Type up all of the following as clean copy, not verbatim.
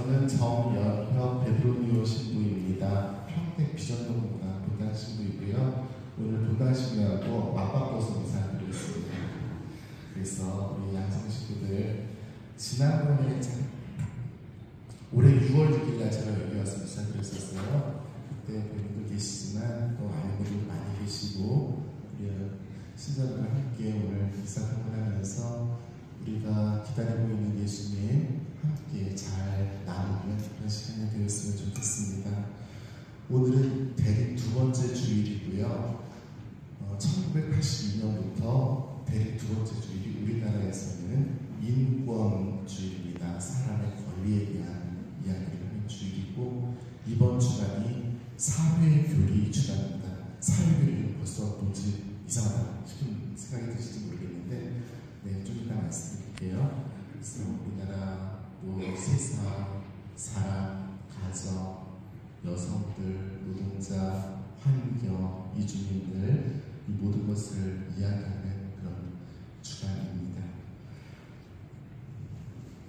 저는 정연혁 베드로니오 신부입니다. 평택 비전동문화 본당 신부이고요. 오늘 본당 신부하고 맞바꿔서 인사드리고 있습니다. 그래서 우리 양성 신부들 지난번에 올해 6월 6일날 제가 여기 와서 인사드렸었어요. 그때 뵙고 계시지만 또 아는 분들 많이 계시고 우리 신자들과 함께 오늘 인사 한번하면서 우리가 기다리고 있는 예수님 함께 잘 나누는 그런 시간이 되었으면 좋겠습니다. 오늘은 대립 두 번째 주일이고요. 1982년부터 대립 두 번째 주일이 우리나라에서는 인권주일입니다. 사람의 권리에 대한 이야기를 하는 주일이고, 이번 주간이 사회교리 주간입니다. 사회교리는 벌써 뭔지 이상하다 싶은 생각이 드실지 모르겠는데, 네, 좀 이따 말씀드릴게요. 그래서 우리나라 또 세상, 사람, 가정, 여성들, 노동자, 환경, 이주민들, 이 모든 것을 이야기하는 그런 주간입니다.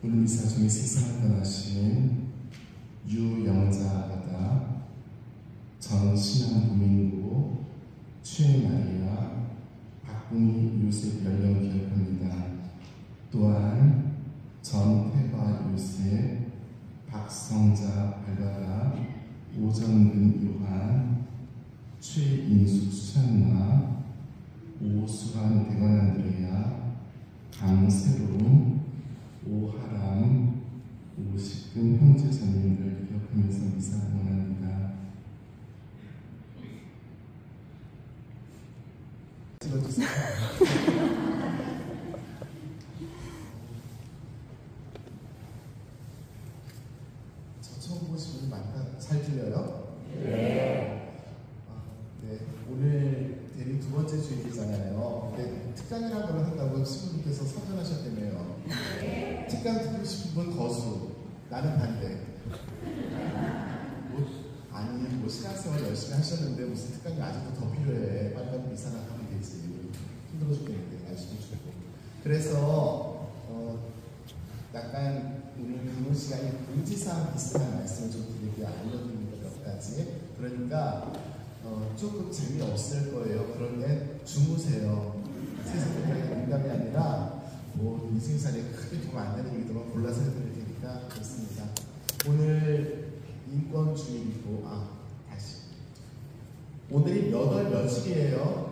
오늘 미사 중에 세상을 떠나신 유영자가 전 신앙국민으로 최마리아 박봉희 요셉 연령 기억합니다. 또한 전태화 요셉, 박성자 발바다, 오정근 요한, 최인숙 수찬나, 오수환 대건 안드레아, 강세롬, 오하람, 오식근 형제 자매님들 기억하면서 미사 원합니다. 찍어주세요. 저 처음 보신 분 많다. 잘 들려요? 네. 네. 오늘 대립 두 번째 주일이잖아요. 근데 특강이라는 걸 한다고 신부님께서 선전하셨다며요. 네. 특강 듣고 싶은 분 거수. 나는 반대. 아니, 신앙생활 열심히 하셨는데 무슨 특강이 아직도 더 필요해. 빨리 미사나 하면 되지. 힘들어 죽겠는데 날씨도 춥고. 그래서 약간 오늘 강론 시간에 공지사항 비슷한 말씀을 좀 드릴게요. 알려드리는 것 몇 가지. 그러니까 조금 재미없을 거예요. 그런데 주무세요. 세상에 농담이 아니라 뭐 인생살에 크게 도움 안 되는 얘기들만 골라서 해드릴 테니까 그렇습니다. 오늘 인권주일이고, 다시. 오늘이 며칠이에요?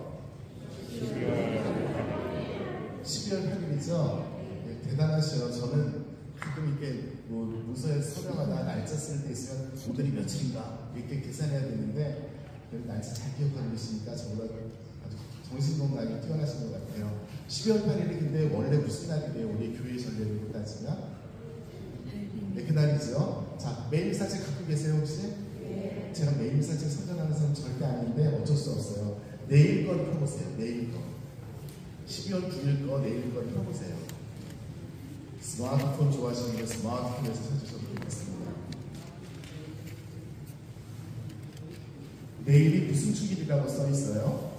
12월 8일이죠? 네, 대단하시죠? 저는 가끔 이렇게 뭐 문서에 서명하다 날짜 쓸 때 있으면 오늘이 며칠인가 이렇게 계산해야 되는데, 날짜 잘 기억하고 계시니까 저보다 아주 정신건강이 뛰어나신 것 같아요. 12월 8일이 근데 원래 무슨 날이래요? 우리 교회 전례로 따지면? 네, 그날이죠. 자, 매일 사책 갖고 계세요 혹시? 네. 제가 매일 사책 선전하는 사람 절대 아닌데 어쩔 수 없어요. 내일 걸 펴보세요. 내일 거. 12월 9일 거 내일 걸 펴보세요. 스마트폰 좋아하시는 분 스마트폰에서 찾으셔도 되겠습니다. 내일이 무슨 축일이라고 써 있어요?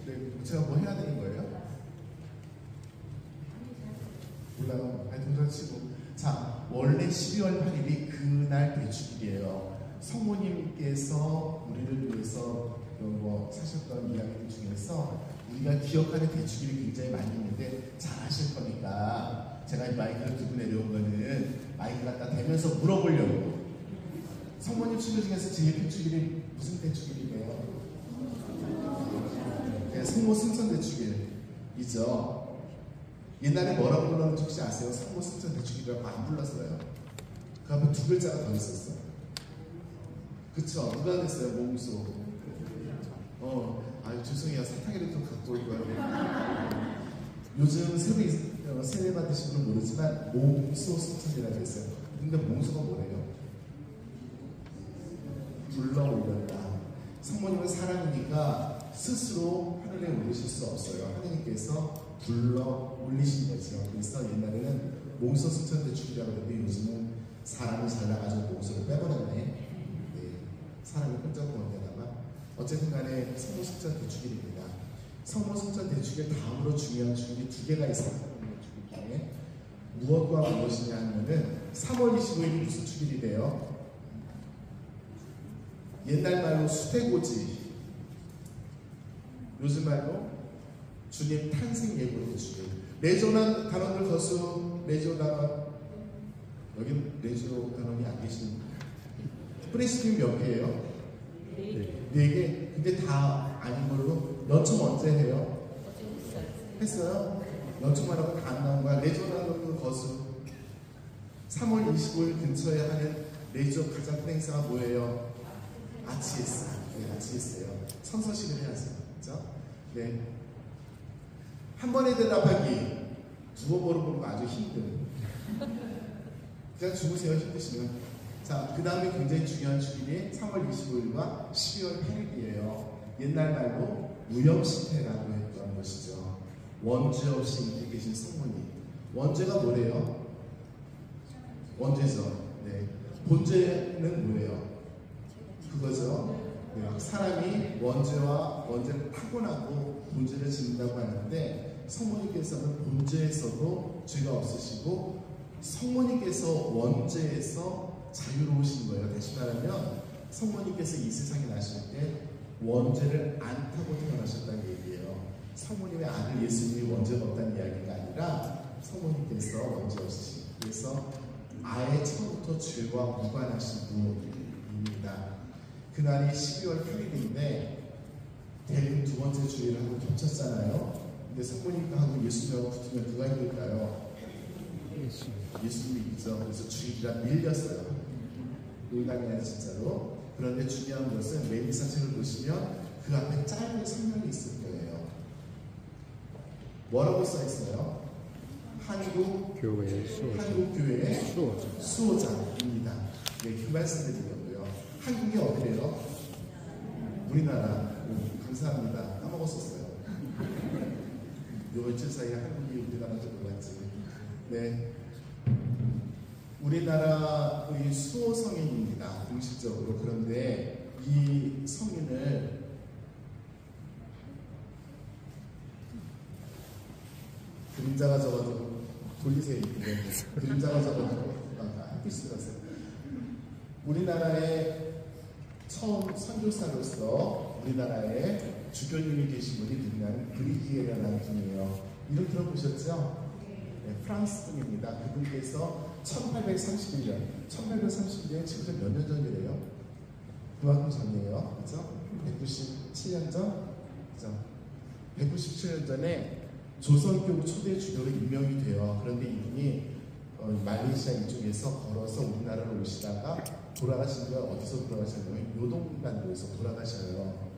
네, 제가 뭐 해야 되는 거예요? 몰라요. 동전 치고. 자, 원래 12월 8일이 그날 대축일이에요. 성모님께서 우리를 위해서 뭐 사셨던 이야기들 중에서 우리가 기억하는 대축일이 굉장히 많이 있는데 잘 아실 거니까 제가 이 마이크를 들고 내려온 거는 마이크 갖다 대면서 물어보려고. 성모님 축일 중에서 제일 대축일이 무슨 대축일이에요? 네, 성모 승천 대축일이죠. 옛날에 뭐라고 불렀는지 혹시 아세요? 성모 승천 대축일이라고 안 불렀어요. 그 앞에 두 글자가 더 있었어. 그쵸? 누가 됐어요? 몽소. 아유 죄송해요. 사탕이를 좀 갖고 올 거예요. 요즘 세례 받으신 분은 모르지만 몽소 승천이라고 했어요. 근데 몽소가 뭐래요? 불러올렸다. 성모님은 사람이니까 스스로 하늘에 올리실 수 없어요. 하느님께서 불러 올리신 거죠. 그래서 옛날에는 몽소 승천 대축이라고 했는데 요즘은 사람이 잘 나가지고 몽소를 빼버렸네. 네, 사람이 혼자 보는데다가 어쨌든 간에 성모 승천 대축일입니다. 성모 성전 대축의 다음으로 중요한 주일이 두 개가 있어요. 주일 중에 무엇과 무엇이냐 하면은 3월 25일이 무슨 주일이 돼요? 옛날 말로 수태고지, 요즘 말로 주님 탄생 예고의 주일. 레조난 단원들 거수, 레조 단원, 여기 레조 단원이 안 계시는 프레시팀 몇 개예요? 네 개. 근데 다 아닌 걸로. 연청 언제 해요? 했어요? 연청만 하고 다 안 나온 거야. 레조 단원들 거수. 3월 25일 근처에 하는 레조 가장 큰 행사가 뭐예요? 아치에스. 네, 아치에스예요. 선서식을 해야죠. 그렇죠? 네. 한 번에 대답하기 두 번 물어보는 거 아주 힘든. 그냥 주무세요, 힘드시면. 자, 그 다음에 굉장히 중요한 주일이 3월 25일과 12월 8일이에요. 옛날 말로 무염신태라고 했던 것이죠. 원죄 없이 인해 계신 성모님. 원죄가 뭐래요? 원죄죠. 네. 본죄는 뭐예요? 그거죠. 네. 사람이 원죄를 타고나고 본죄를 짓는다고 하는데, 성모님께서는 본죄에서도 죄가 없으시고 성모님께서 원죄에서 자유로우신 거예요. 다시 말하면 성모님께서 이 세상에 나실 때 원죄를 안 타고 태어나셨다는 얘기예요. 성모님의 아들 예수님이 원죄가 없다는 이야기가 아니라 성모님께서 원죄 없으신, 그래서 아예 처음부터 죄와 무관하신 분입니다. 그날이 12월 8일인데 대금 두 번째 주일하고 겹쳤잖아요. 근데 성모님하고 예수님하고 붙으면 누가 이길까요? 예수님이 이기죠. 그래서 주일이라 밀렸어요. 놀당이야 진짜로. 그런데 중요한 것은 메인 사진을 보시면 그 앞에 짧은 설명이 있을 거예요. 뭐라고 써 있어요? 한국교회 수호자입니다. 네, 그 말씀 드리려고요. 한국이 어디래요? 우리나라. 감사합니다. 까먹었었어요. 요 며칠 사이에 한국이 우리나라인지 몰랐지. 네. 우리나라의 수호 성인입니다. 공식적으로. 그런데 이 성인을 그림자가 적어도 돌리세요. 네. 그림자가 적어도 필수라세요. 우리나라의 처음 선교사로서 우리나라에 주교님이 계신 분이 누구냐면 브리기에라는 분이에요. 이름 들어보셨죠? 네, 프랑스 분입니다. 그분께서 1831년 지금 몇 년 전이래요? 그만큼 전이에요. 그죠? 197년 전? 그죠? 197년 전에 조선교구 초대 주교로 임명이 돼요. 그런데 이분이 말레이시아 이쪽에서 걸어서 우리나라로 오시다가 돌아가신 거 어디서 돌아가셨냐면 요동반도에서 돌아가셔요.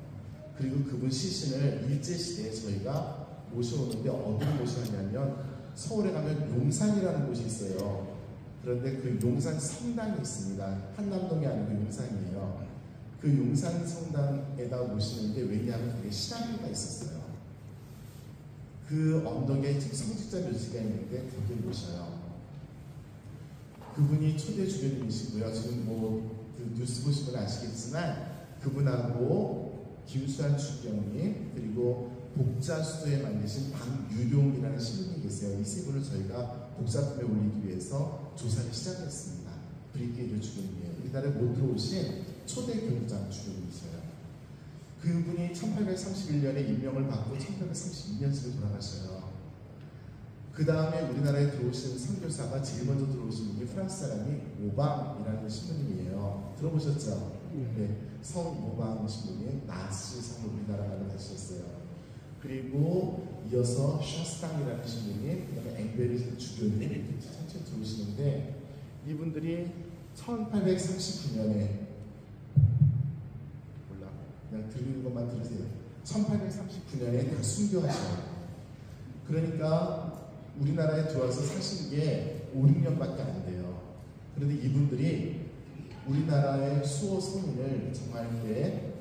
그리고 그분 시신을 일제시대에 저희가 모셔오는데 어디로 모셔왔냐면 서울에 가면 용산이라는 곳이 있어요. 그런데 그 용산 성당이 있습니다. 한남동이 아니고 용산이에요. 그 용산 성당에다 모시는데 왜냐하면 그게 신앙교가 있었어요. 그 언덕에 지금 성직자 묘지가 있는데 거기를 모셔요. 그분이 초대 주교님이시고요. 지금 그 뉴스 보시면 아시겠지만 그분하고 김수환 주교님 그리고 복자수도에 만드신 박유룡이라는 신부님이 계세요. 이 세 분을 저희가 복사품에 올리기 위해서 조사를 시작했습니다. 브리게이드 주교님이에요. 우리나라에 못 들어오신 초대 교육장 주교님이세요. 그분이 1831년에 임명을 받고 1832년쯤에 돌아가셔요. 그 다음에 우리나라에 들어오신 선교사가 제일 먼저 들어오신 분이 프랑스 사람이 모방이라는 신부님이에요. 들어보셨죠? 네, 성 모방 신부님 나스 성을 우리나라로 다셨어요. 그리고 이어서 샤스탕이라는 신부님, 그 다음에 앵베르 주교님 이렇게 천천히 들어오시는데 이분들이 1839년에 몰라 그냥 들리는 것만 들으세요. 1839년에 다 순교하셔요. 그러니까 우리나라에 들어와서 사신 게 5, 6년밖에 안 돼요. 그런데 이분들이 우리나라의 수호 성인을 정할 때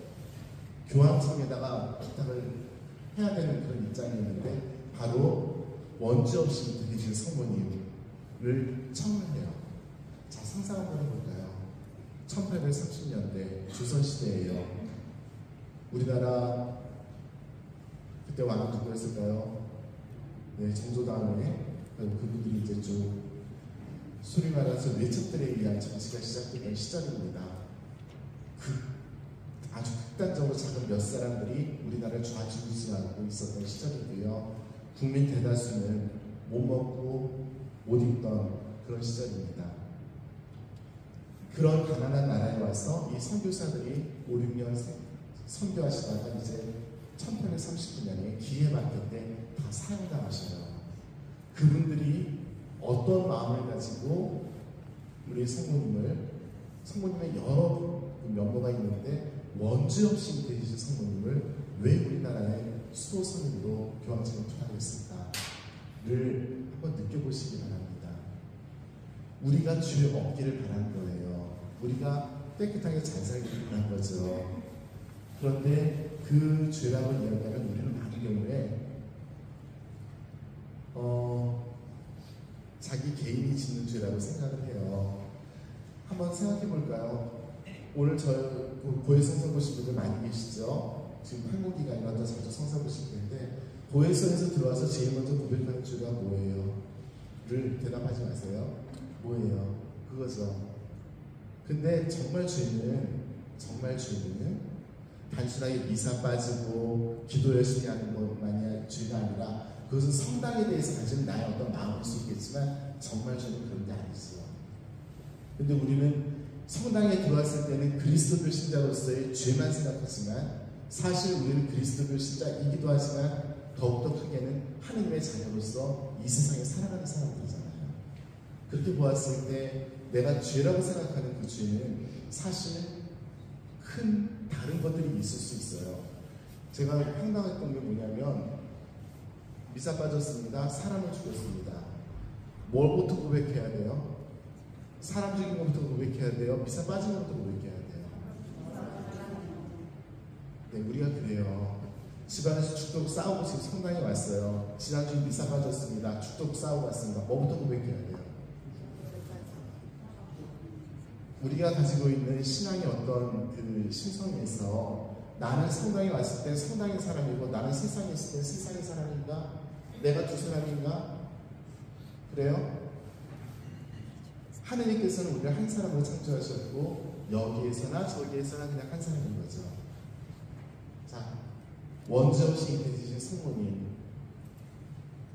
교황청에다가 부탁을 해야 되는 그런 입장이었는데 바로 원죄 없이 계신 성모님을 청문해요. 자, 상상 한번 해볼까요? 1830년대 조선시대예요. 우리나라 그때 왕은 누구였을까요? 네, 정조다음에 그분들이 이제 좀 소리 말해서 외척들에 의한 정치가 시작되던 시절입니다. 아주 극단적으로 작은 몇 사람들이 우리나라를 좌지우지하고 있었던 시절이고요. 국민 대다수는 못 먹고 못 입던 그런 시절입니다. 그런 가난한 나라에 와서 이 선교사들이 5, 6년 선교하시다가 이제 1839년에 기회받을 때 다 사형당하셔요. 그분들이 어떤 마음을 가지고 우리 성모님의 여러 면모가 있는데 원죄 없이 되신 성모님을 왜 우리나라의 수호성으로 교황청에 투하했을까를 한번 느껴보시기 바랍니다. 우리가 죄 없기를 바란 거예요. 우리가 깨끗하게 잘 살기를 바란 거죠. 그런데 그 죄라고 이야기하면 우리는 많은 경우에 자기 개인이 짓는 죄라고 생각을 해요. 한번 생각해 볼까요? 오늘 고해 성사 보신 분들 많이 계시죠? 지금 한국이가 아니라 자주 성사 보실 텐데 고해성에서 들어와서 제일 먼저 고백하는 죄가 뭐예요? 를 대답하지 마세요. 뭐예요? 그거죠. 근데 정말 죄는 단순하게 미사 빠지고 기도 열심히 하는 것만이 죄가 아니라 그것은 성당에 대해서 가진 나의 어떤 마음일 수 있겠지만 정말 죄는 그런 게 아니죠. 근데 우리는 성당에 들어왔을 때는 그리스도교 신자로서의 죄만 생각하지만 사실 우리는 그리스도교 신자이기도 하지만 더욱더 크게는 하느님의 자녀로서 이 세상에 살아가는 사람들이잖아요. 그렇게 보았을 때 내가 죄라고 생각하는 그 죄는 사실 큰 다른 것들이 있을 수 있어요. 제가 황당했던 게 뭐냐면 미사 빠졌습니다. 사람을 죽였습니다. 뭘부터 고백해야 돼요? 사람 죽인 것부터 고백해야 돼요? 미사 빠진 것부터 고백해야 돼요? 네, 우리가 그래요. 집안에서 죽도록 싸우고 지금 성당에 왔어요. 지난주에 미사 빠졌습니다. 죽도록 싸우고 왔습니다. 뭐부터 고백해야 돼요? 우리가 가지고 있는 신앙의 어떤 그 심성에서 나는 성당에 왔을 때 성당의 사람이고 나는 세상에 있을 때 세상의 사람인가? 내가 두 사람인가? 그래요? 하느님께서는 우리를 한 사람으로 창조하셨고 여기에서나 저기에서나 그냥 한 사람인 거죠. 자, 원죄 없이 인내되신 성모님,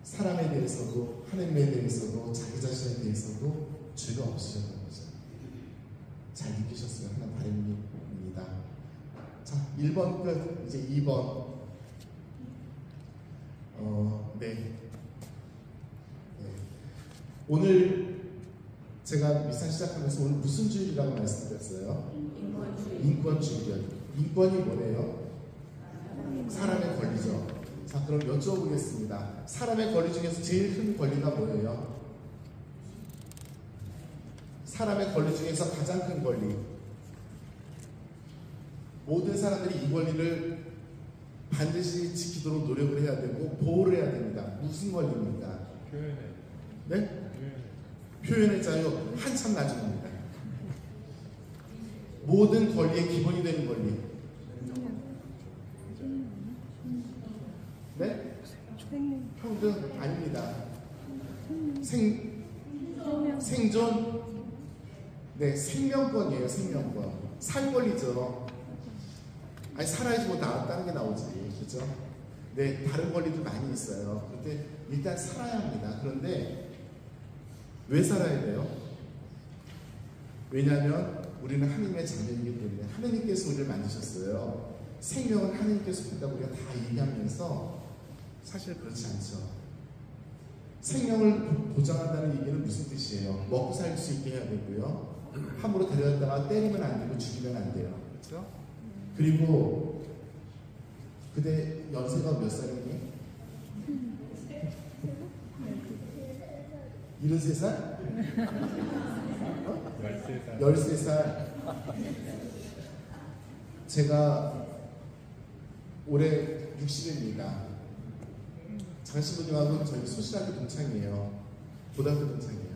사람에 대해서도 하느님에 대해서도 자기 자신에 대해서도 죄가 없으셨던 거죠. 잘 느끼셨으면 하는 바람입니다. 자, 1번 끝. 이제 2번. 네. 오늘 제가 미사 시작하면서 오늘 무슨 주일이라고 말씀드렸어요? 인권주의요. 인권이 뭐래요? 사람의 권리죠. 자, 그럼 여쭤보겠습니다. 사람의 권리 중에서 제일 큰 권리가 뭐예요? 사람의 권리 중에서 가장 큰 권리. 모든 사람들이 이 권리를 반드시 지키도록 노력을 해야 되고 보호를 해야 됩니다. 무슨 권리입니까? 표현의. 네? 표현의 자유 한참 나중입니다. 모든 권리의 기본이 되는 권리. 네? 평등 아닙니다. 생존. 네, 생명권이에요. 생명권. 살 권리죠. 아니, 살아야지 뭐 다른 게 나오지. 그죠? 네, 다른 권리도 많이 있어요. 그런데 일단 살아야 합니다. 그런데 왜 살아야 돼요? 왜냐하면 우리는 하나님의 자녀이기 때문에 하나님께서 우리를 만드셨어요. 생명은 하나님께서 준다고 우리가 다 얘기하면서 사실 그렇지 않죠. 생명을 보장한다는 얘기는 무슨 뜻이에요? 먹고 살 수 있게 해야 되고요. 함부로 데려다가 때리면 안 되고 죽이면 안 돼요. 그렇죠? 그리고 그대 연세가 몇 살이니? 73살? 13살. 제가 올해 60입니다. 장신부님하고 저희 소신학교 동창이에요. 고등학교 동창이에요.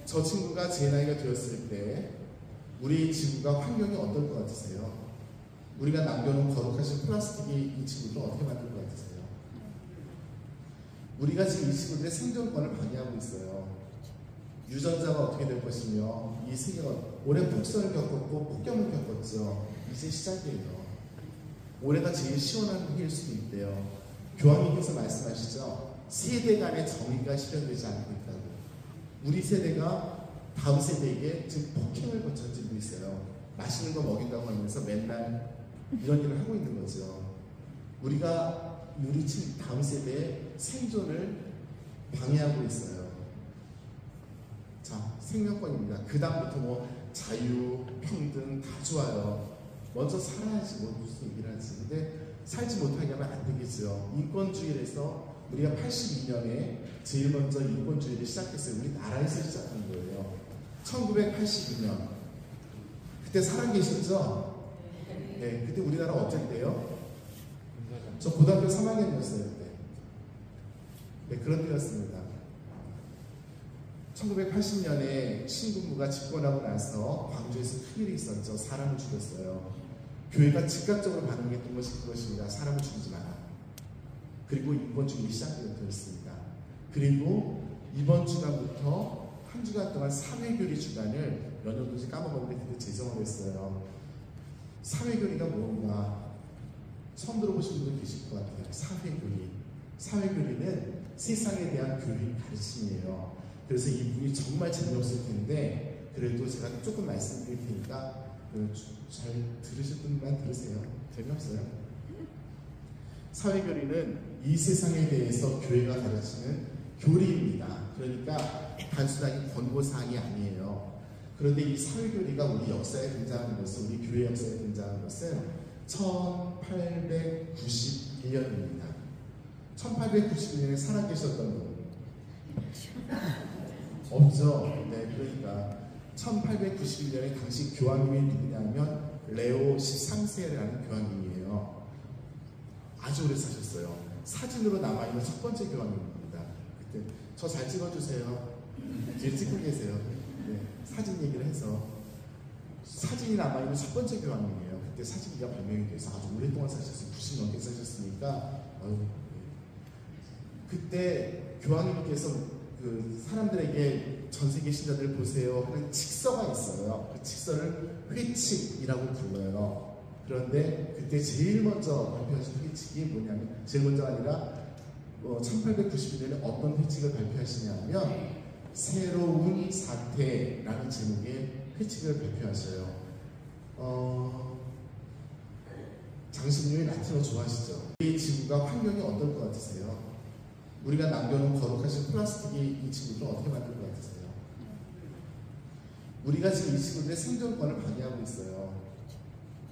저 친구가 제 나이가 되었을 때 우리 지구가 환경이 어떨 것 같으세요? 우리가 남겨놓은 거룩하신 플라스틱이 이 지구를 어떻게 만들 것 같으세요? 우리가 지금 이 친구들의 생존권을 방해하고 있어요. 유전자가 어떻게 될 것이며 이 세계가 올해 폭설을 겪었고 폭염을 겪었죠. 이제 시작이에요. 올해가 제일 시원한 해일 수도 있대요. 교황님께서 말씀하시죠. 세대 간의 정의가 실현되지 않고 있다고. 우리 세대가 다음 세대에게 지금 폭행을 거쳐지고 있어요. 맛있는 거 먹인다고 하면서 맨날 이런 일을 하고 있는 거죠. 우리가 우리 다음 세대의 생존을 방해하고 있어요. 자, 생명권입니다. 그 다음부터 뭐 자유, 평등 다 좋아요. 먼저 살아야지 뭐 무슨 얘기를 하지. 근데 살지 못하게 하면 안 되겠죠. 인권주의에서 우리가 82년에 제일 먼저 인권주의를 시작했어요. 우리 나라에서 시작한 거예요. 1982년. 그때 살아계셨죠? 네, 그때 우리나라 어땠대요? 저 고등학교 3학년이었어요 그때. 네, 그런 때였습니다. 1980년에 신군부가 집권하고 나서 광주에서 큰일이 있었죠. 사람을 죽였어요. 교회가 즉각적으로 반응했던 것이 그것입니다. 사람을 죽이지 마라. 그리고 인권주의가 시작되었습니다. 그리고 이번 주간부터 한 주간 동안 사회교리 주간을 몇 년도인지 까먹었는데 그때 제정을 했어요. 사회교리가 뭔가 처음 들어보신 분들 계실 것 같아요. 사회교리. 사회교리는 세상에 대한 교리 가르침이에요. 그래서 이 부분이 정말 재미없을 텐데 그래도 제가 조금 말씀드릴 테니까 잘 들으실 분만 들으세요. 재미없어요. 사회교리는 이 세상에 대해서 교회가 가르치는 교리입니다. 그러니까 단순하게 권고사항이 아니에요. 그런데 이 사회교리가 우리 역사에 등장하는 것은, 우리 교회 역사에 등장하는 것은 1891년입니다. 1891년에 살아계셨던 분 없죠? 네, 그러니까 1891년에 당시 교황님이 누구냐면 레오 13세라는 교황님이에요. 아주 오래 사셨어요. 사진으로 남아있는 첫 번째 교황님입니다. 그때 저 잘 찍어주세요. 뒤에 찍고 계세요. 네, 사진 얘기를 해서 사진이 남아있는 첫 번째 교황님이에요. 그때 사진기가 발명이 돼서 아주 오랫동안 사셨어요. 90 넘게 사셨으니까 그때 교황님께서 그 사람들에게 전 세계 신자들 보세요 하는 칙서가 있어요. 그 칙서를 회칙이라고 불러요. 그런데 그때 제일 먼저 발표하신 회칙이 뭐냐면, 제일 먼저가 아니라 1891년에 어떤 회칙을 발표하시냐면 새로운 사태라는 제목의 회칙을 발표하셔요. 장신류의 라틴어 좋아하시죠? 이 지구가 환경이 어떨 것 같으세요? 우리가 남겨놓은 거룩하신 플라스틱이 이 친구들 어떻게 만들 것 같으세요? 우리가 지금 이 친구들의 생존권을 방해하고 있어요.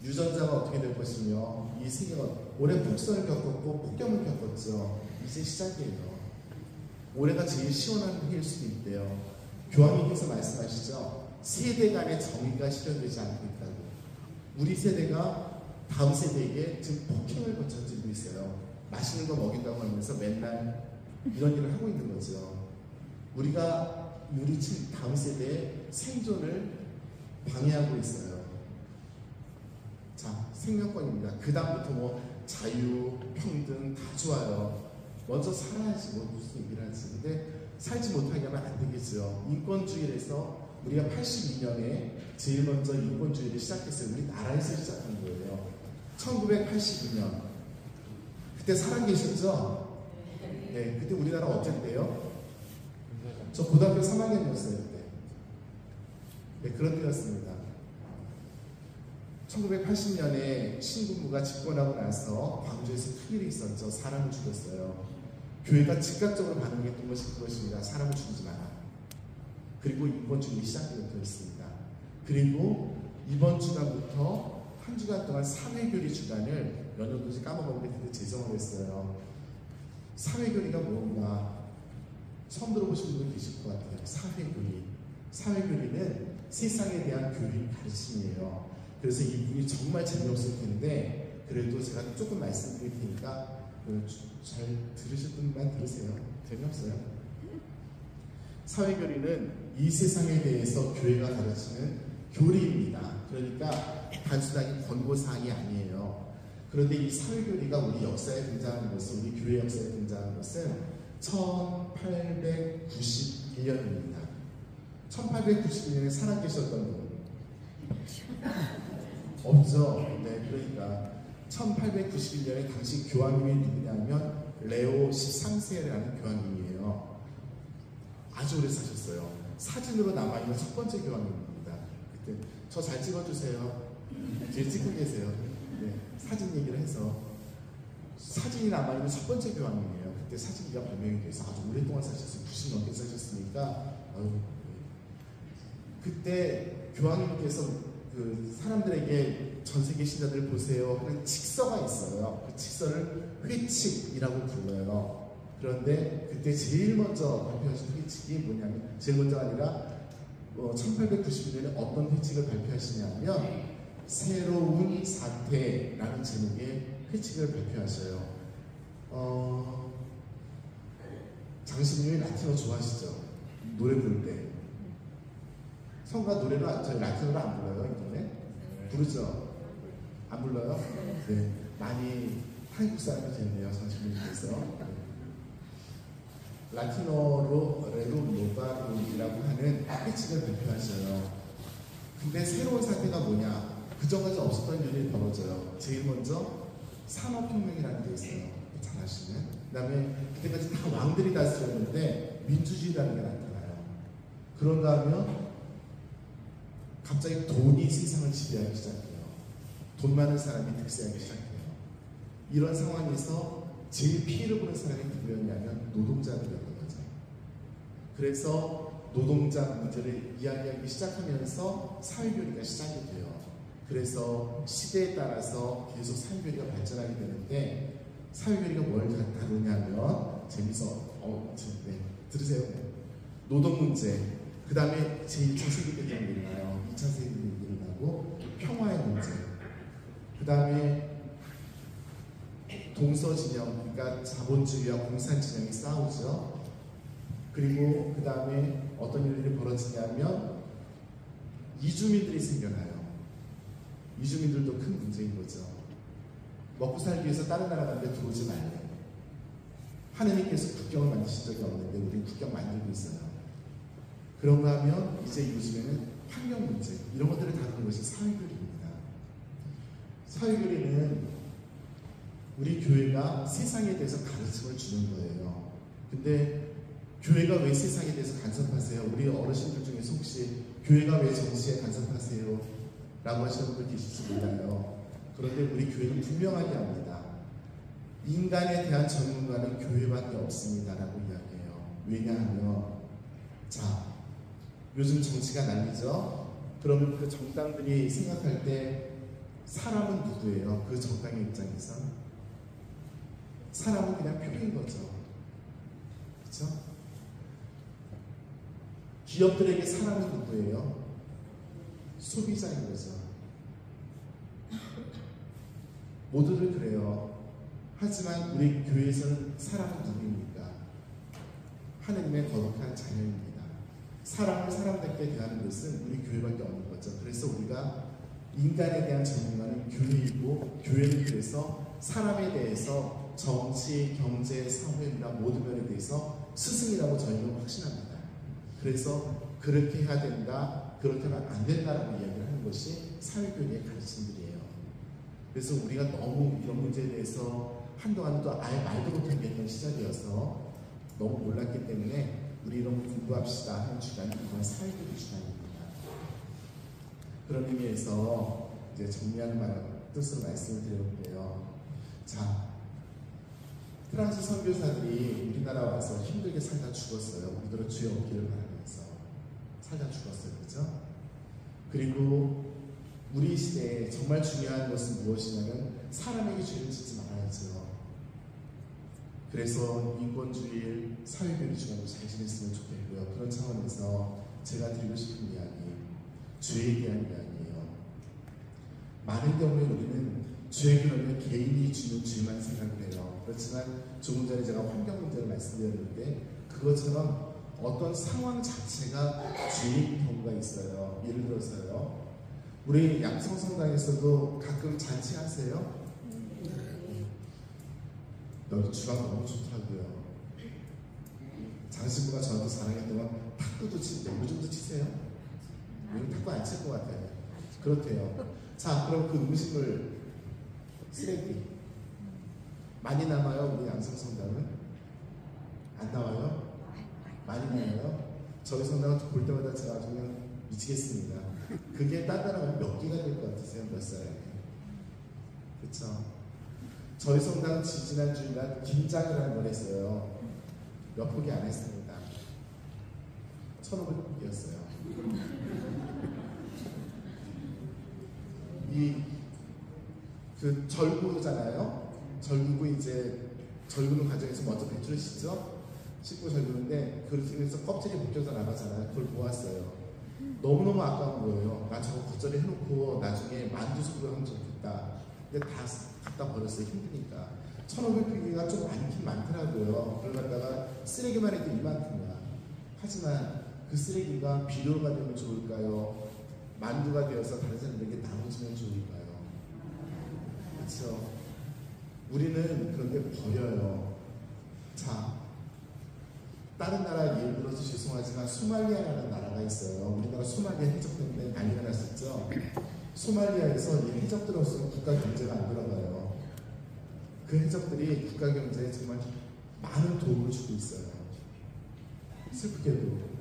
유전자가 어떻게 될 것이며 이 세계가 올해 폭설을 겪었고 폭염을 겪었죠. 이제 시작이에요. 올해가 제일 시원한 해일 수도 있대요. 교황님께서 말씀하시죠. 세대 간의 정의가 실현되지 않고 있다고. 우리 세대가 다음 세대에게 지금 폭행을 거쳐지고 있어요. 맛있는 거 먹인다고 하면서 맨날 이런 일을 하고 있는 거죠. 우리가 우리 다음 세대의 생존을 방해하고 있어요. 자, 생명권입니다. 그 다음부터 뭐 자유, 평등 다 좋아요. 먼저 살아야지 뭐 무슨 얘기를 하지. 근데 살지 못하게 하면 안 되겠죠. 인권주의에서 우리가 82년에 제일 먼저 인권주의를 시작했어요. 우리 나라에서 시작한 거예요. 1982년. 그때 살아계셨죠? 네, 그때 우리나라 어땠대요? 저 고등학교 3학년이었어요 그때. 네, 그런 때였습니다. 1980년에 신군부가 집권하고 나서 광주에서 큰일이 있었죠. 사람을 죽였어요. 교회가 즉각적으로 반응했던 것이 그것입니다. 사람을 죽이지 마라. 그리고 인권주의가 시작되었습니다. 그리고 이번 주간부터 한 주간 동안 사회교리 주간을 몇 년도인지 까먹었는데 그때 제정을 했어요. 사회교리가 뭔가 처음 들어보신 분들 계실 것 같아요. 사회교리. 사회교리는 세상에 대한 교리 가르침이에요. 그래서 이 부분이 정말 재미없을 텐데 그래도 제가 조금 말씀드릴 테니까 잘 들으실 분만 들으세요. 재미없어요. 사회교리는 이 세상에 대해서 교회가 가르치는 교리입니다. 그러니까 단순하게 권고사항이 아니에요. 그런데 이 사회교리가 우리 역사에 등장하는 것은, 우리 교회 역사에 등장하는 것은 1891년입니다. 1891년에 살아계셨던 분 없죠? 네, 그러니까 1891년에 당시 교황님이 누구냐면 레오 13세라는 교황님이에요. 아주 오래 사셨어요. 사진으로 남아있는 첫 번째 교황님입니다. 그때 저 잘 찍어주세요. 뒤에 찍고 계세요. 네, 사진 얘기를 해서 사진이 남아있는 첫 번째 교황님이에요. 그때 사진기가 발명이 돼서 아주 오랫동안 사셨어요. 90 넘게 사셨으니까 그때 교황님께서 그 사람들에게 전 세계 신자들 보세요 하는 칙서가 있어요. 그 칙서를 회칙이라고 불러요. 그런데 그때 제일 먼저 발표하신 회칙이 뭐냐면, 제일 먼저 아니라 1891년에 어떤 회칙을 발표하시냐면 새로운 사태라는 제목의 회칙을 발표하셔요. 장신님이 라틴어 좋아하시죠? 노래 부를 때 성가 노래는 저희 라틴어로 안 불러요? 이번에? 부르죠? 안 불러요? 네, 많이 한국 사람이 됐네요, 장신님께서. 라틴어로 레로노바론이라고 하는 회칙을 발표하셔요. 근데 새로운 사태가 뭐냐? 그전까지 없었던 일이 벌어져요. 제일 먼저 산업혁명이라는 게 있어요. 잘 아시는. 그 다음에 그때까지 다 왕들이 다스렸는데 민주주의라는 게 나타나요. 그런가 하면 갑자기 돈이 세상을 지배하기 시작해요. 돈 많은 사람이 득세하기 시작해요. 이런 상황에서 제일 피해를 보는 사람이 누구였냐면 노동자들이었던 거죠. 그래서 노동자 문제를 이야기하기 시작하면서 사회교리가 시작이 돼요. 그래서 시대에 따라서 계속 사회교리가 발전하게 되는데, 사회교리가 뭘 다루냐면, 네, 들으세요. 노동 문제, 그 다음에 제1차 세계대전이 일어나요. 2차 세계대전이 일어나고, 평화의 문제, 그 다음에 동서진영, 그러니까 자본주의와 공산진영이 싸우죠. 그리고 그 다음에 어떤 일들이 벌어지냐면 이주민들이 생겨나요. 이주민들도 큰 문제인 거죠. 먹고 살기 위해서 다른 나라 가는데 들어오지 말래. 하느님께서 국경을 만드신 적이 없는데 우리는 국경 만들고 있어요. 그런가 하면 이제 요즘에는 환경 문제, 이런 것들을 다루는 것이 사회교리입니다. 사회교리는 우리 교회가 세상에 대해서 가르침을 주는 거예요. 근데 교회가 왜 세상에 대해서 간섭하세요? 우리 어르신들 중에서 혹시 교회가 왜 정치에 간섭하세요? 라고 하시는 분들 계실지 몰라요. 그런데 우리 교회는 분명하게 합니다. 인간에 대한 전문가는 교회밖에 없습니다 라고 이야기해요. 왜냐하면 자, 요즘 정치가 난리죠? 그러면 그 정당들이 생각할 때 사람은 누구예요? 그 정당의 입장에서 사람은 그냥 표인 거죠. 그렇죠? 기업들에게 사람은 누구예요? 소비자인 거죠. 모두들 그래요. 하지만 우리 교회에서는 사람은 누구입니까? 하느님의 거룩한 자녀입니다. 사람을 사람답게 대하는 것은 우리 교회밖에 없는 거죠. 그래서 우리가 인간에 대한 전문가는 교회이고, 교회는 그래서 사람에 대해서 정치, 경제, 사회나 모든 면에 대해서 스승이라고 저희는 확신합니다. 그래서 그렇게 해야 된다, 그렇게 하면 안 된다라고 이야기를 하는 것이 사회교리의 가르침들이에요. 그래서 우리가 너무 이런 문제에 대해서 한동안 또 아예 말도 못한 게 있던 시절이어서 너무 몰랐기 때문에 우리 이런 거 공부합시다 하는 주간이 이번 사회교리 주간입니다. 그런 의미에서 이제 정리하는 뜻으로 말씀을 드려볼게요. 자, 프랑스 선교사들이 우리나라 와서 힘들게 살다 죽었어요. 우리들은 죄 없기를 바라면서 살다 죽었어요. 그죠? 그리고 우리 시대에 정말 중요한 것은 무엇이냐면 사람에게 죄를 짓지 말아야죠. 그래서 인권주의, 사회교리 주간으로 잘 지냈으면 좋겠고요. 그런 차원에서 제가 드리고 싶은 이야기, 죄에 대한 이야기예요. 많은 경우에 우리는 죄 그러면 개인이 주는 죄만 생각을 해요. 그렇지만 조금 전에 제가 환경 문제를 말씀드렸는데 그것처럼 어떤 상황 자체가 죄인 경우가 있어요. 예를 들어서요, 우리 양성성당에서도 가끔 잔치하세요? 여기 주방 너무 좋더라고요. 장신부가 저한테 자랑했던 건 탁구도 치는데 요즘도 치세요? 요즘 탁구 안 칠 것 같아요. 그렇대요. 자, 그럼 그 음식물 쓰레기 많이 남아요? 우리 양성성당은? 안 나와요? 많이 나와요? 저희 성당은 볼 때마다 제가 아주 그냥 미치겠습니다. 그게 딴 몇 개가 될 것 같으세요? 몇 사람이? 그쵸? 저희 성당 지난 주일날 김장이라는 걸 했어요. 몇 포기 안 했습니다. 1,500포기였어요. 그 절구잖아요. 절구고 이제 절구는 과정에서 먼저 배추를 씻죠. 씻고 절구는데 그래서 껍질이 벗겨져 나가잖아요. 그걸 모았어요. 너무너무 아까운 거예요. 나 저거 겉절이 해놓고 나중에 만두속으로 하면 좋겠다. 근데 다 갖다 버렸어요. 힘드니까. 1,500포기가 좀 많긴 많더라고요. 그걸 갖다가 쓰레기만 해도 이만큼이야. 하지만 그 쓰레기가 비료가 되면 좋을까요? 만두가 되어서 다른 사람들에게 나눠주면 좋을까요? 그렇죠? 우리는 그런 게 버려요. 자, 다른 나라 예를 들어서 죄송하지만 소말리아라는 나라가 있어요. 우리나라 소말리아 해적 때문에 난리가 났었죠. 소말리아에서 이 해적들 없으면 국가 경제가 안 돌아가요. 그 해적들이 국가 경제에 정말 많은 도움을 주고 있어요. 슬프게도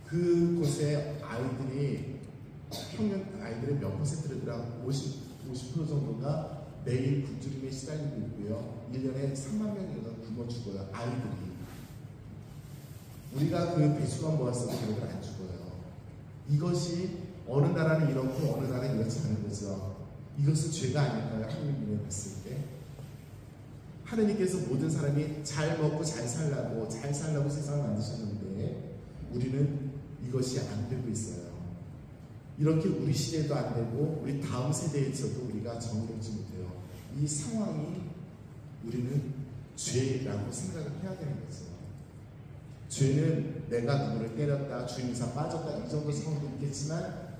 그곳에 아이들이 평균 아이들의 몇 퍼센트더라 50% 정도가 매일 굶주림에 시달리고 있고요. 1년에 3만 명이 굶어 죽어요. 아이들이. 우리가 그 배수만 모았어도 걔네들 안 죽어요. 이것이 어느 나라는 이렇고 어느 나라는 이렇지 않은 거죠. 이것은 죄가 아닐까요? 하느님이 봤을 때. 하느님께서 모든 사람이 잘 먹고 잘 살라고 세상을 만드셨는데 우리는 이것이 안 되고 있어요. 이렇게 우리 시대에도 안 되고 우리 다음 세대에서도 우리가 정의롭지 못해요. 이 상황이 우리는 죄라고 생각을 해야 되는 거죠. 죄는 내가 누구를 때렸다, 주임사 빠졌다 이 정도 상황도 있겠지만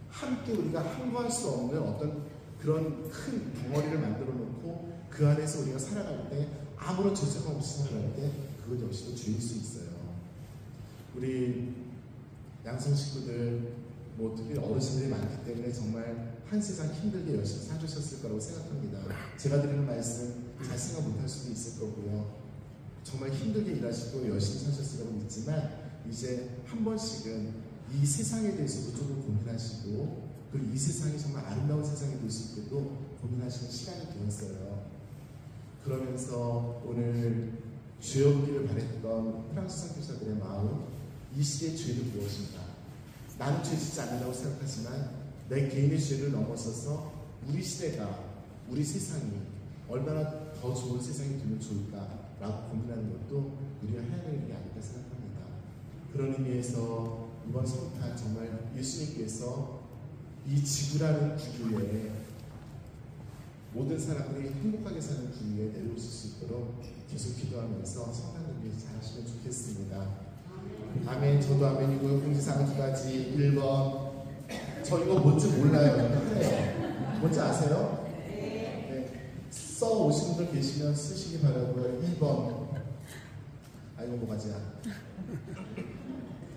함께 우리가 항거할 수 없는 어떤 그런 큰 덩어리를 만들어 놓고 그 안에서 우리가 살아갈 때 아무런 죄책감 없이 살아갈 때 그것 역시도 죄일 수 있어요. 우리 양성 식구들 특히 어르신들이 많기 때문에 정말 한 세상 힘들게 열심히 사주셨을 거라고 생각합니다. 제가 드리는 말씀 잘 생각 못할 수도 있을 거고요. 정말 힘들게 일하시고 열심히 사셨을 거라고 믿지만 이제 한 번씩은 이 세상에 대해서도 조금 고민하시고 그리고 이 세상이 정말 아름다운 세상이 될 수 있게도 고민하시는 시간이 되었어요. 그러면서 오늘 죄 없기를 바랬던 프랑스 선교사들의 마음, 이 시대의 죄는 무엇인가? 나는 죄 짓지 않는다고 생각하지만 내 개인의 죄를 넘어서서 우리 시대가, 우리 세상이 얼마나 더 좋은 세상이 되면 좋을까라고 고민하는 것도 우리가 해야 되는 게 아닐까 생각합니다. 그런 의미에서 이번 성탄 정말 예수님께서 이 지구라는 구유에 모든 사람들이 행복하게 사는 구유에 내려오실 수 있도록 계속 기도하면서 성탄 준비 잘 하시면 좋겠습니다. 아멘. 저도 아멘이고요. 공지사항 2가지. 1번. 저 이거 뭔지 몰라요. 해요. 뭔지 아세요? 네. 써 오신 분들 계시면 쓰시기 바라고요. 2번. 아이고 뭐가지야.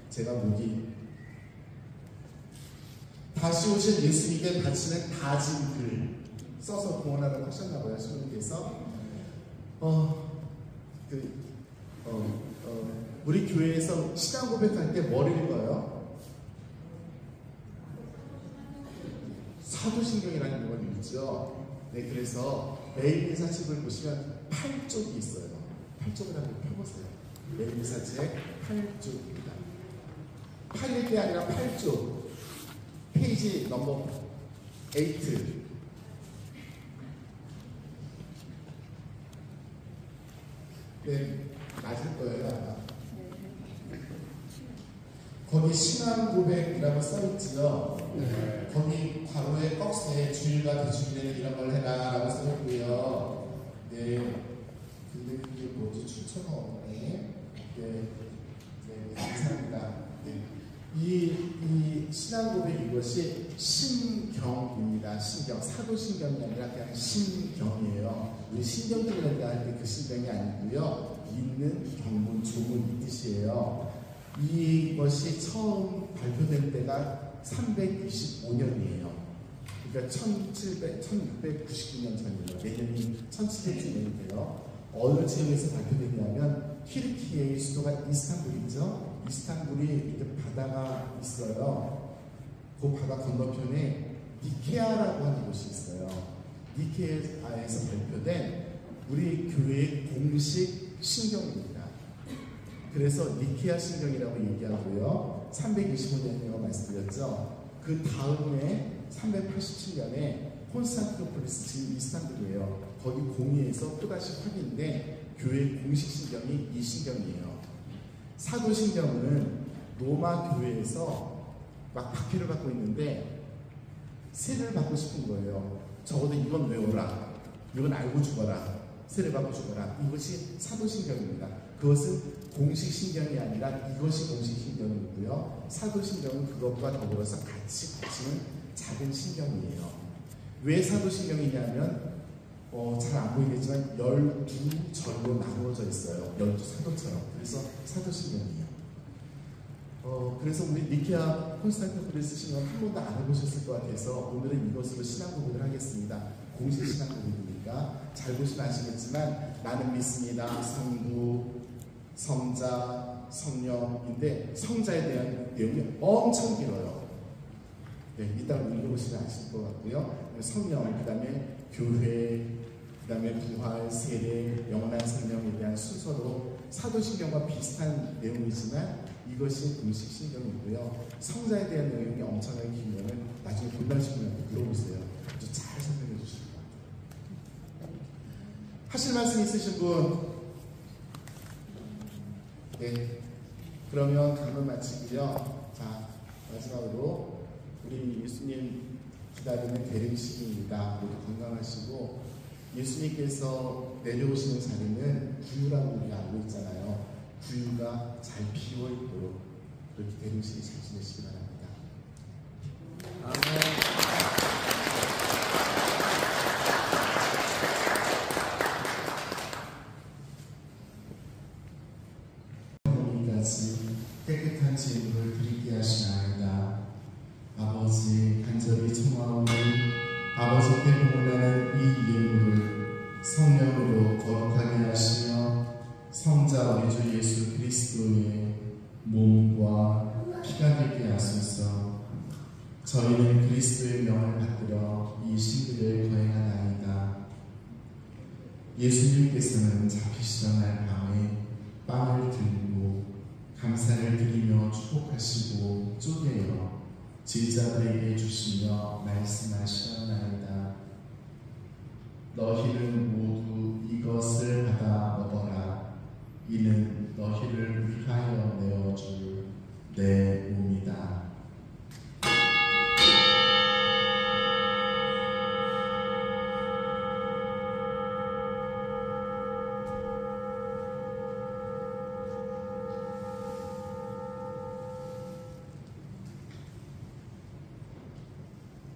제가 무기. 다시 오실 예수님께 바치는 다진 글 써서 공헌하라고 하셨나봐요. 신부님께서. 우리 교회에서 신앙 고백할 때 뭘 읽어요? 사도신경이라는 걸 읽죠. 네, 그래서 매일 미사책을 보시면 8쪽이 있어요. 8쪽을 한번 펴보세요. 매일 미사책 8쪽입니다. 8일 게 아니라 8쪽. 페이지 넘버 8. 네, 맞을 거예요, 아마. 거기 신앙 고백이라고 써있지요. 네. 거기 괄호에 꺽쇠 주일과 대주일에는 이런 걸 해라 라고 써있고요. 네. 근데 그게 뭐지? 출처가 없네. 네. 네, 감사합니다. 네. 이 신앙 고백 이것이 신경입니다. 아닙니다. 신경, 사도신경이 아니라 그냥 신경이에요. 우리 신경들을 할 때 그 신경이 아니고요. 있는 경문, 조문 이 뜻이에요. 이것이 처음 발표된 때가 325년이에요. 그러니까 1699년 전이에요. 내년이 1700년인데요. 어느 지역에서 발표됐냐면 튀르키예의 수도가 이스탄불이죠. 이스탄불이 이렇게 바다가 있어요. 그 바다 건너편에 니케아라고 하는 곳이 있어요. 니케아에서 발표된 우리 교회의 공식 신경입니다. 그래서 니케아 신경이라고 얘기하고요. 325년이라고 말씀드렸죠. 그 다음에 387년에 콘스탄티노플리스, 지금 이스탄불이에요. 거기 공의에서 또다시 확인된 교회 공식 신경이 이 신경이에요. 사도신경은 로마 교회에서 막 박해를 받고 있는데 세례를 받고 싶은 거예요. 적어도 이건 외워라. 이건 알고 죽어라. 세례 받고 죽어라. 이것이 사도신경입니다. 그것은 공식 신경이 아니라 이것이 공식 신경이고요. 사도신경은 그것과 더불어서 같이 붙이는 작은 신경이에요. 왜 사도신경이냐면 잘 안 보이겠지만 12절로 나누어져 있어요. 12사도처럼. 그래서 사도신경이에요. 그래서 우리 니케아 콘스탄티노플리스 신경 한 번도 안 해보셨을 것 같아서 오늘은 이것으로 신앙 고백을 하겠습니다. 공식 신앙 고백이니까 잘 보시면 아시겠지만 나는 믿습니다. 성부, 성자, 성령인데 성자에 대한 내용이 엄청 길어요. 네, 이따 읽어보시면 아실 것 같고요. 성령, 그 다음에 교회, 그 다음에 부활, 세례, 영원한 생명에 대한 순서로 사도신경과 비슷한 내용이지만 이것이 공식 신경이고요. 성자에 대한 내용이 엄청나게 길면 나중에 본당신부한테 물어보세요. 아주 잘 설명해 주실 것 같아요. 하실 말씀 있으신 분? 네. 그러면 강론 마치고요. 자, 마지막으로 우리 예수님 기다리는 대림식입니다. 모두 건강하시고 예수님께서 내려오시는 자리는 구유라고 우리가 알고 있잖아요. 구유가 잘 비워있도록 그렇게 대림식이 잘 지내시기 바랍니다. 아멘. 깨끗한 제물을 드리게 하시나이다. 아버지, 간절히 청하오니 아버지께 공헌하는 이 예물을 성령으로 거룩하게 하시며 성자 우리 주 예수 그리스도의 몸과 피가 되게 하소서. 저희는 그리스도의 명을 받들어 이 신들을 거행하나이다. 예수님께서는 잡히시던 날 밤에 빵을 들고 감사를 드리며 축복하시고 쪼개어 제자들에게 주시며 말씀하시었나이다. 너희는 모두 이것을 받아 먹어라. 이는 너희를 위하여 내어줄 내 몸이다.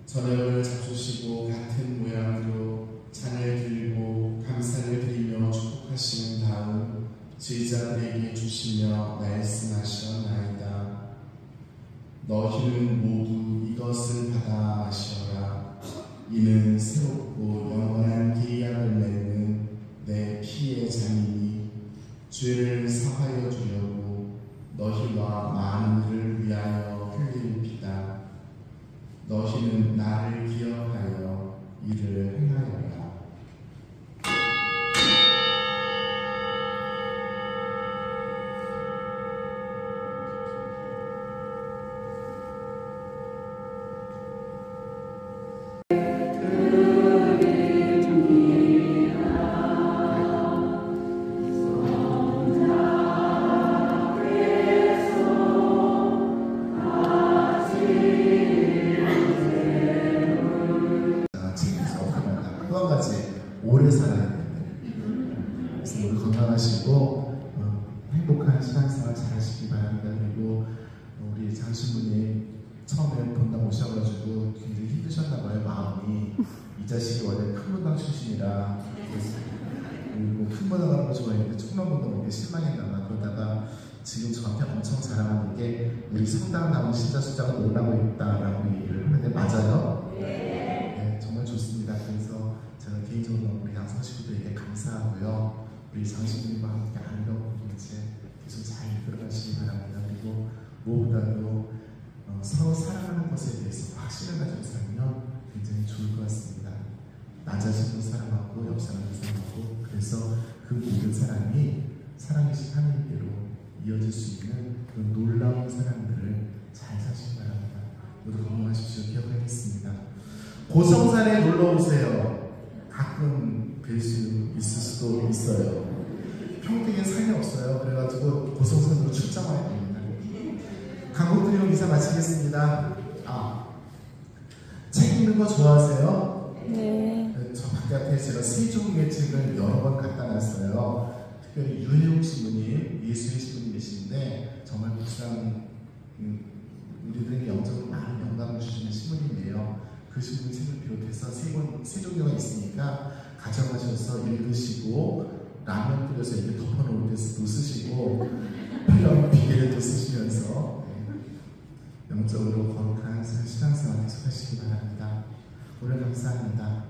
저녁을 잡수시고 같은 모양으로 잔을 들고 감사를 드리며 축복하신 다음 제자들에게 주시며 말씀하시었나이다. 너희는 모두 이것을 받아 마셔라. 이는 새롭고 영원한 계약을 맺는 내 피의 잔이니 죄를 사하여 주려고 너희와 만민을 위하여 흘릴 피다. 너희는 나를 기억하여 이를 행하여라. 오래 살아야 됩니다. 그래서 모두 건강하시고 행복한 신앙생활 잘 하시기 바랍니다. 그리고 우리 장신부님 처음에 본당 오셔가지고 굉장히 힘드셨나봐요. 마음이. 이 자식이 원래 큰 본당 출신이라 그리고 큰 본당 가는 거 좋아했는데 조그만 본당 오는 게 실망했나봐. 그러다가 지금 저한테 엄청 자랑하는 게 우리 성당 나온 신자 숫자가 늘어나고 있다라고 얘기를 하는데 맞아요? 네, 정말 좋습니다. 그래서 제가 개인적으로 우리 양성 식구들에게 감사하고요. 우리 장식님과 함께 아름다운 공동체 계속 잘 이끌어가시기 바랍니다. 그리고 무엇보다도 서로 사랑하는 것에 대해서 확신을 가지고 살면 굉장히 좋을 것 같습니다. 나 자신도 사랑하고 옆 사람도 사랑하고 그래서 그 모든 사랑이 살아계신 하나님께로 이어질 수 있는 그런 놀라운 사랑들을 잘 사시기 바랍니다. 모두 건강하십시오. 기억하겠습니다. 고성산에 놀러 오세요. 가끔 뵐 수 있을 수도 있어요. 평택에 산이 없어요. 그래가지고 고성산으로 출장 와야 됩니다. 광고 드리고 인사 마치겠습니다. 책 읽는 거 좋아하세요? 네. 저 바깥에 제가 세종의 책을 여러 번 갖다 놨어요. 특별히 유해욱 신부님, 예수의 신부님 계시는데 정말 묵상 우리들에게 영적으로 많은 영감을 주시는 신부님이에요. 그 신부님 책을 비롯해서 세종교가 있으니까 가져가셔서 읽으시고 라면 끓여서 이렇게 덮어놓을 때도 쓰시고 필요한 비계를 쓰시면서 영적으로 거룩한 신앙생활 계속하시기 바랍니다. 오늘 감사합니다.